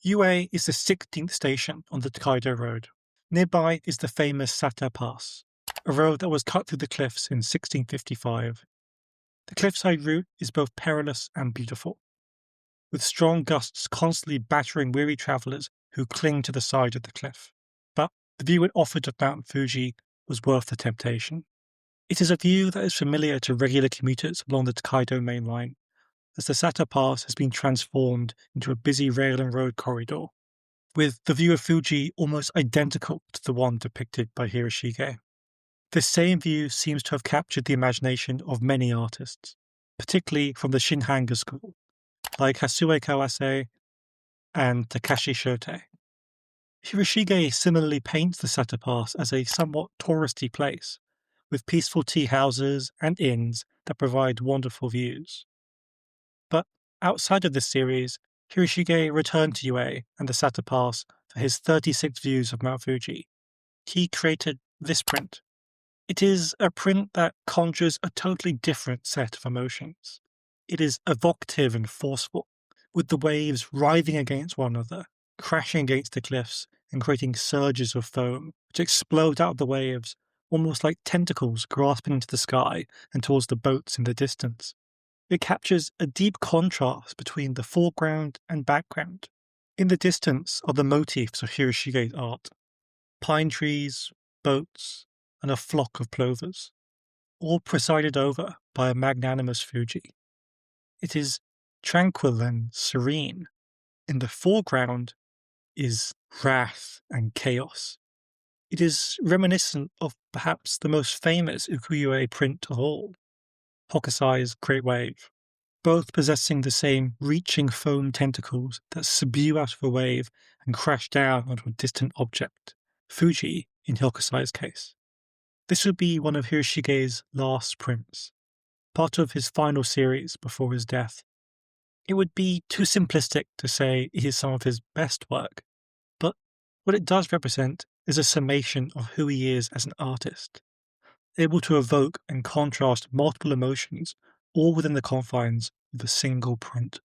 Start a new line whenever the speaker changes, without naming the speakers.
Ukiyo-e is the 16th station on the Tōkaidō Road. Nearby is the famous Satta Pass, a road that was cut through the cliffs in 1655. The cliffside route is both perilous and beautiful, with strong gusts constantly battering weary travellers who cling to the side of the cliff. But the view it offered of Mount Fuji was worth the temptation. It is a view that is familiar to regular commuters along the Tōkaidō main line, as the Satta Pass has been transformed into a busy rail and road corridor, with the view of Fuji almost identical to the one depicted by Hiroshige. This same view seems to have captured the imagination of many artists, particularly from the shin-hanga school, like Hasui Kawase and Takahashi Shotei. Hiroshige similarly paints the Satta Pass as a somewhat touristy place, with peaceful tea houses and inns that provide wonderful views. But outside of this series, Hiroshige returned to Ukiyo-e and the Satta Pass for his 36 views of Mount Fuji. He created this print. It is a print that conjures a totally different set of emotions. It is evocative and forceful, with the waves writhing against one another, crashing against the cliffs and creating surges of foam which explode out of the waves, almost like tentacles grasping into the sky and towards the boats in the distance. It captures a deep contrast between the foreground and background. In the distance are the motifs of Hiroshige's art: pine trees, boats, and a flock of plovers, all presided over by a magnanimous Fuji. It is tranquil and serene. In the foreground is wrath and chaos. It is reminiscent of perhaps the most famous Ukiyo-e print of all, Hokusai's Great Wave, both possessing the same reaching foam tentacles that spew out of a wave and crash down onto a distant object, Fuji in Hokusai's case. This would be one of Hiroshige's last prints, part of his final series before his death. It would be too simplistic to say it is some of his best work, but what it does represent is a summation of who he is as an artist, able to evoke and contrast multiple emotions all within the confines of a single print.